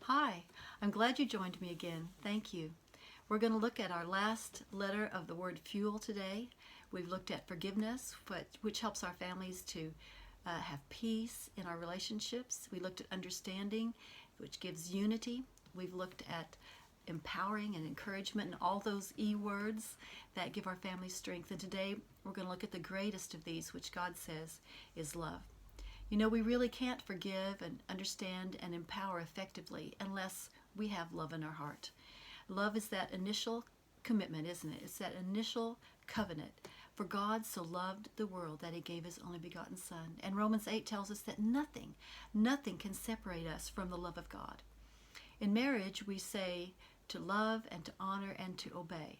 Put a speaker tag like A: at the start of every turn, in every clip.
A: Hi, I'm glad you joined me again. Thank you. We're going to look at our last letter of the word fuel today. We've looked at forgiveness, which helps our families to have peace in our relationships. We looked at understanding, which gives unity. We've looked at empowering and encouragement and all those E words that give our families strength. And today we're going to look at the greatest of these, which God says is love. You know, we really can't forgive and understand and empower effectively unless we have love in our heart. Love is that initial commitment, isn't it? It's that initial covenant. For God so loved the world that he gave his only begotten Son. And Romans 8 tells us that nothing can separate us from the love of God. In marriage, we say to love and to honor and to obey.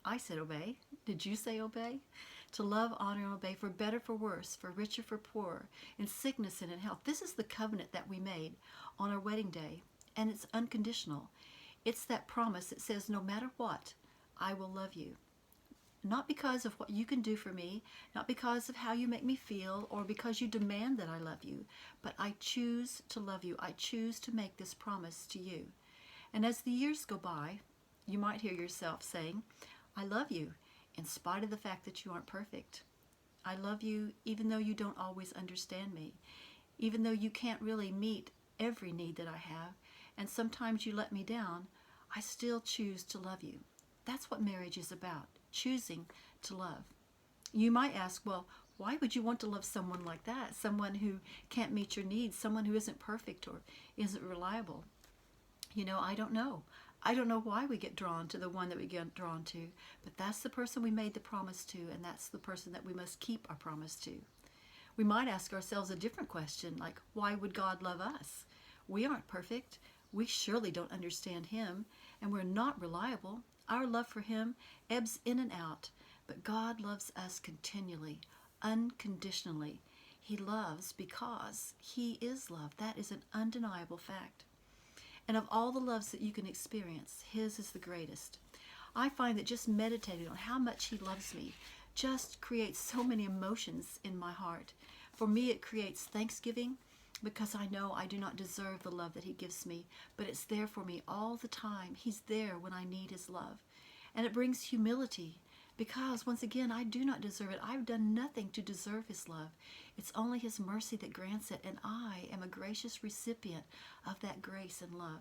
A: I said obey. Did you say obey? To love, honor, and obey, for better, for worse, for richer, for poorer, in sickness and in health. This is the covenant that we made on our wedding day, and it's unconditional. It's that promise that says, no matter what, I will love you. Not because of what you can do for me, not because of how you make me feel, or because you demand that I love you, but I choose to love you. I choose to make this promise to you. And as the years go by, you might hear yourself saying, I love you, in spite of the fact that you aren't perfect. I love you even though you don't always understand me, even though you can't really meet every need that I have, and sometimes you let me down, I still choose to love you. That's what marriage is about, choosing to love. You might ask, well, why would you want to love someone like that? Someone who can't meet your needs, someone who isn't perfect or isn't reliable. You know, I don't know. I don't know why we get drawn to the one that we get drawn to, but that's the person we made the promise to, and that's the person that we must keep our promise to. We might ask ourselves a different question, like, why would God love us? We aren't perfect. We surely don't understand him, and we're not reliable. Our love for him ebbs in and out, but God loves us continually, unconditionally. He loves because he is love. That is an undeniable fact. And of all the loves that you can experience, his is the greatest. I find that just meditating on how much he loves me just creates so many emotions in my heart. For me, it creates thanksgiving because I know I do not deserve the love that he gives me, but it's there for me all the time. He's there when I need his love. And it brings humility because, once again, I do not deserve it. I've done nothing to deserve his love. It's only his mercy that grants it, and I am a gracious recipient of that grace and love.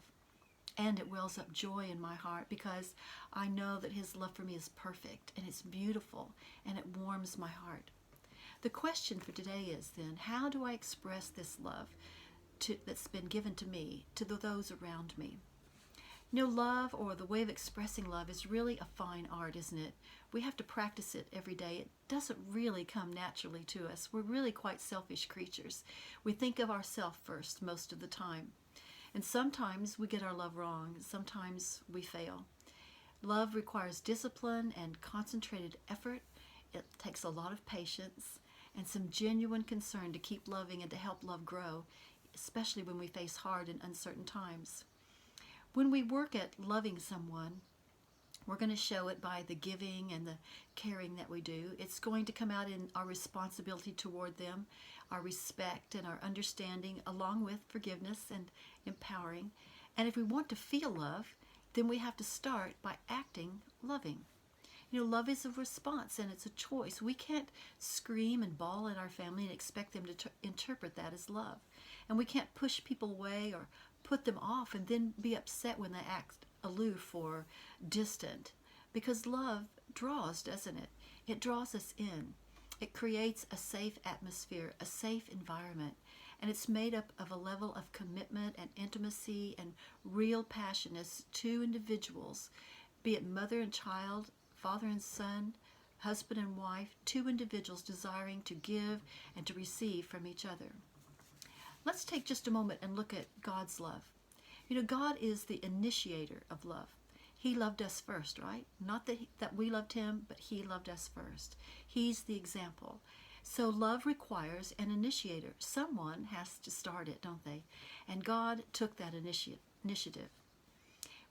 A: And it wells up joy in my heart because I know that his love for me is perfect, and it's beautiful, and it warms my heart. The question for today is then, how do I express this love that's been given to me, to those around me? You know, love, or the way of expressing love, is really a fine art, isn't it? We have to practice it every day. It doesn't really come naturally to us. We're really quite selfish creatures. We think of ourselves first most of the time. And sometimes we get our love wrong. Sometimes we fail. Love requires discipline and concentrated effort. It takes a lot of patience and some genuine concern to keep loving and to help love grow, especially when we face hard and uncertain times. When we work at loving someone, we're going to show it by the giving and the caring that we do. It's going to come out in our responsibility toward them, our respect and our understanding, along with forgiveness and empowering. And if we want to feel love, then we have to start by acting loving. You know, love is a response and it's a choice. We can't scream and bawl at our family and expect them to interpret that as love. And we can't push people away or put them off and then be upset when they act aloof or distant. Because love draws, doesn't it? It draws us in. It creates a safe atmosphere, a safe environment. And it's made up of a level of commitment and intimacy and real passion as two individuals, be it mother and child, father and son, husband and wife, two individuals desiring to give and to receive from each other. Let's take just a moment and look at God's love. You know, God is the initiator of love. He loved us first, right? Not that we loved him, but he loved us first. He's the example. So love requires an initiator. Someone has to start it, don't they? And God took that initiative.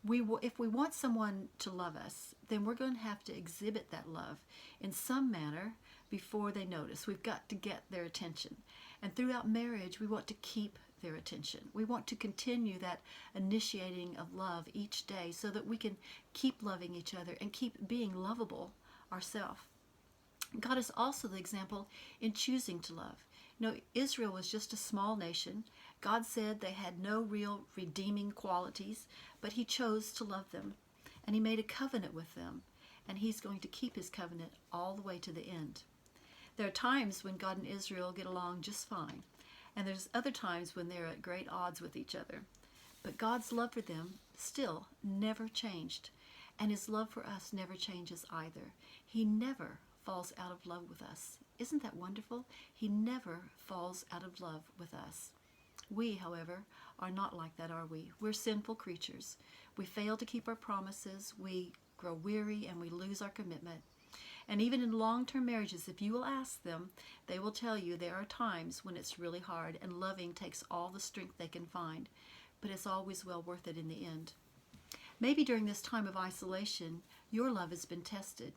A: If we want someone to love us, then we're going to have to exhibit that love in some manner before they notice. We've got to get their attention. And throughout marriage, we want to keep their attention. We want to continue that initiating of love each day so that we can keep loving each other and keep being lovable ourselves. God is also the example in choosing to love. You know, Israel was just a small nation. God said they had no real redeeming qualities, but he chose to love them. And he made a covenant with them. And he's going to keep his covenant all the way to the end. There are times when God and Israel get along just fine. And there's other times when they're at great odds with each other. But God's love for them still never changed. And his love for us never changes either. He never falls out of love with us. Isn't that wonderful? He never falls out of love with us. We, however, are not like that, are we? We're sinful creatures. We fail to keep our promises. We grow weary and we lose our commitment. And even in long-term marriages, if you will ask them, they will tell you there are times when it's really hard and loving takes all the strength they can find. But it's always well worth it in the end. Maybe during this time of isolation, your love has been tested.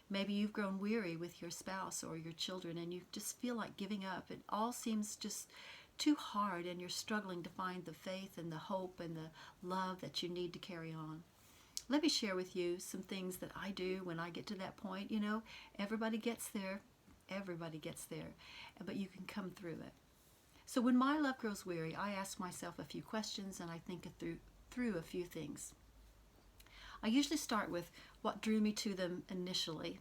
A: Maybe you've grown weary with your spouse or your children and you just feel like giving up. It all seems just too hard and you're struggling to find the faith and the hope and the love that you need to carry on. Let me share with you some things that I do when I get to that point. You know, everybody gets there. Everybody gets there. But you can come through it. So when my love grows weary, I ask myself a few questions and I think through a few things. I usually start with what drew me to them initially.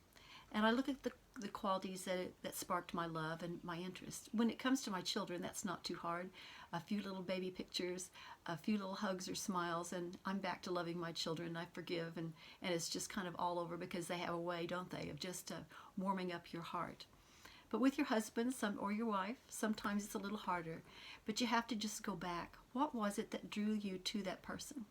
A: And I look at the qualities that sparked my love and my interest. When it comes to my children, that's not too hard. A few little baby pictures, a few little hugs or smiles, and I'm back to loving my children. I forgive, and it's just kind of all over because they have a way, don't they, of just warming up your heart. But with your husband or your wife, sometimes it's a little harder. But you have to just go back. What was it that drew you to that person?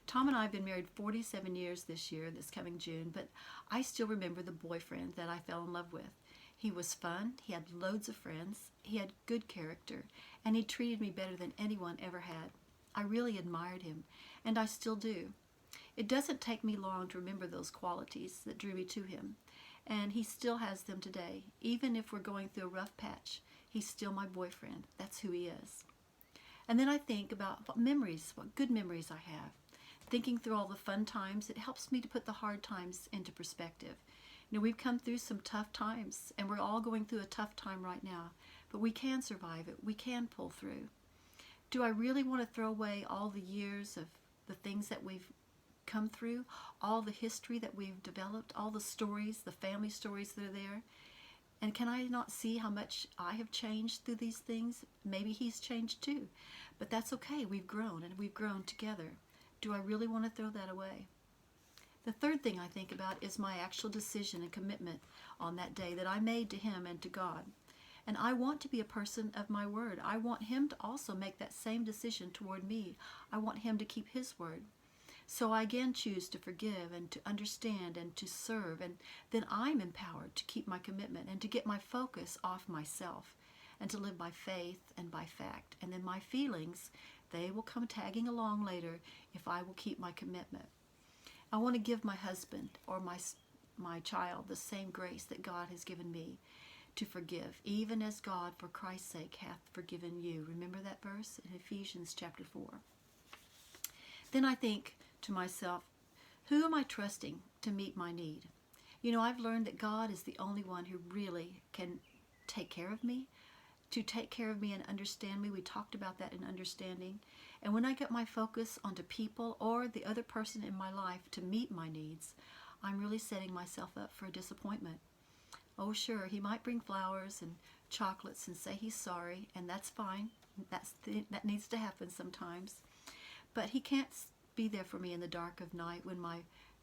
A: Tom and I have been married 47 years this year, this coming June, but I still remember the boyfriend that I fell in love with. He was fun, he had loads of friends, he had good character, and he treated me better than anyone ever had. I really admired him, and I still do. It doesn't take me long to remember those qualities that drew me to him, and he still has them today. Even if we're going through a rough patch, he's still my boyfriend. That's who he is. And then I think about what good memories I have. Thinking through all the fun times, it helps me to put the hard times into perspective. You know, we've come through some tough times, and we're all going through a tough time right now, but we can survive it. We can pull through. Do I really want to throw away all the years of the things that we've come through, all the history that we've developed, all the stories, the family stories that are there? And can I not see how much I have changed through these things? Maybe he's changed too, but that's okay. We've grown, and we've grown together. Do I really want to throw that away? The third thing I think about is my actual decision and commitment on that day that I made to him and to God. And I want to be a person of my word. I want him to also make that same decision toward me. I want him to keep his word. So I again choose to forgive and to understand and to serve. And then I'm empowered to keep my commitment and to get my focus off myself and to live by faith and by fact. And then my feelings, they will come tagging along later if I will keep my commitment. I want to give my husband or my child the same grace that God has given me to forgive, even as God, for Christ's sake, hath forgiven you. Remember that verse in Ephesians chapter 4. Then I think to myself, who am I trusting to meet my need? You know, I've learned that God is the only one who really can take care of me, to take care of me and understand me. We talked about that in understanding. And when I get my focus onto people or the other person in my life to meet my needs, I'm really setting myself up for a disappointment. Oh, sure, he might bring flowers and chocolates and say he's sorry, and that's fine. That needs to happen sometimes. But he can't be there for me in the dark of night when my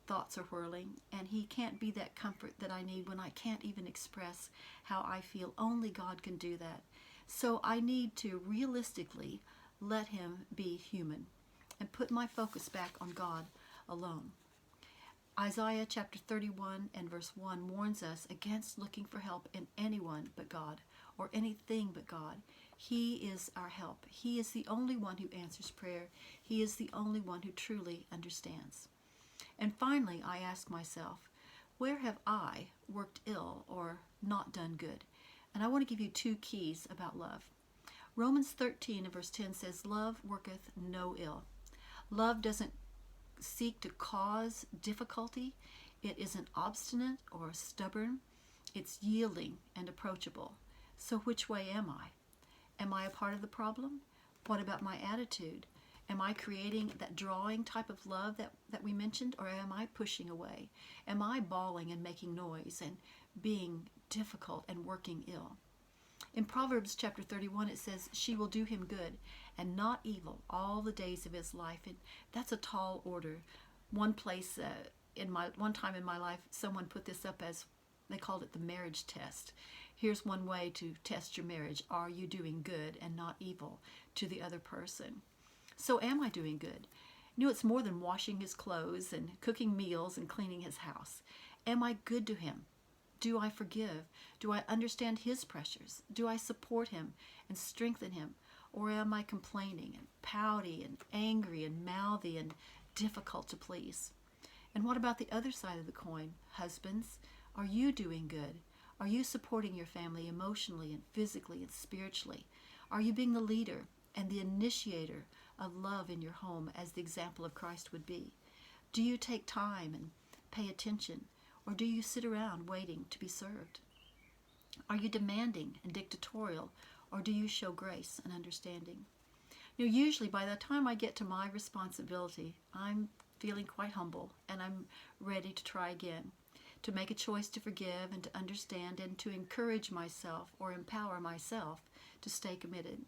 A: thoughts are whirling, and he can't be that comfort that I need when I can't even express how I feel. Only God can do that. So I need to realistically let him be human and put my focus back on God alone. Isaiah chapter 31 and verse 1 warns us against looking for help in anyone but God or anything but God. He is our help. He is the only one who answers prayer. He is the only one who truly understands. And finally, I ask myself, where have I worked ill or not done good? And I want to give you two keys about love. Romans 13 and verse 10 says, "Love worketh no ill." Love doesn't seek to cause difficulty. It isn't obstinate or stubborn. It's yielding and approachable. So which way am I? Am I a part of the problem? What about my attitude? Am I creating that drawing type of love that we mentioned, or am I pushing away? Am I bawling and making noise and being difficult and working ill? In Proverbs chapter 31, it says, "She will do him good and not evil all the days of his life." And that's a tall order. One place, one time in my life, someone put this up as, they called it the marriage test. Here's one way to test your marriage. Are you doing good and not evil to the other person? So am I doing good? You know, it's more than washing his clothes and cooking meals and cleaning his house. Am I good to him? Do I forgive? Do I understand his pressures? Do I support him and strengthen him? Or am I complaining and pouty and angry and mouthy and difficult to please? And what about the other side of the coin? Husbands, are you doing good? Are you supporting your family emotionally and physically and spiritually? Are you being the leader and the initiator of love in your home as the example of Christ would be? Do you take time and pay attention? Or do you sit around waiting to be served? Are you demanding and dictatorial, or do you show grace and understanding? You know, usually by the time I get to my responsibility, I'm feeling quite humble and I'm ready to try again, to make a choice to forgive and to understand and to encourage myself or empower myself to stay committed.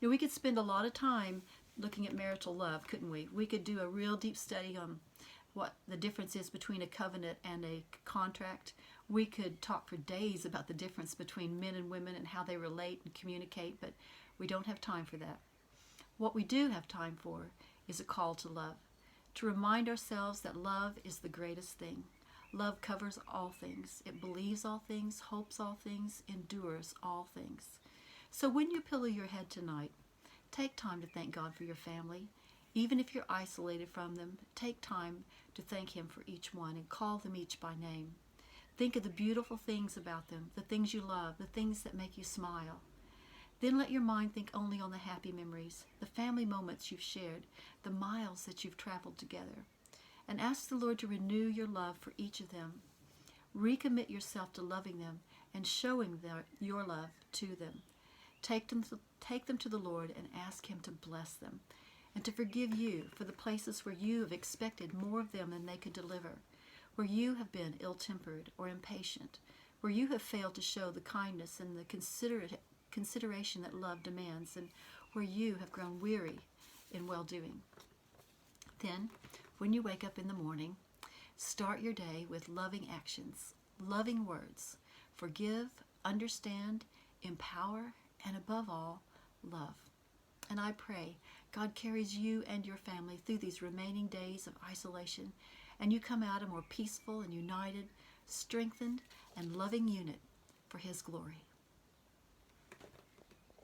A: You know, we could spend a lot of time looking at marital love, couldn't we? We could do a real deep study on what the difference is between a covenant and a contract. We could talk for days about the difference between men and women and how they relate and communicate, but we don't have time for that. What we do have time for is a call to love, to remind ourselves that love is the greatest thing. Love covers all things. It believes all things, hopes all things, endures all things. So when you pillow your head tonight, take time to thank God for your family. Even if you're isolated from them, take time to thank Him for each one and call them each by name. Think of the beautiful things about them, the things you love, the things that make you smile. Then let your mind think only on the happy memories, the family moments you've shared, the miles that you've traveled together. And ask the Lord to renew your love for each of them. Recommit yourself to loving them and showing your love to them. Take them to the Lord and ask Him to bless them and to forgive you for the places where you have expected more of them than they could deliver, where you have been ill-tempered or impatient, where you have failed to show the kindness and the consideration that love demands, and where you have grown weary in well-doing. Then, when you wake up in the morning, start your day with loving actions, loving words. Forgive, understand, empower, and above all, love. And I pray God carries you and your family through these remaining days of isolation, and you come out a more peaceful and united, strengthened, and loving unit for His glory.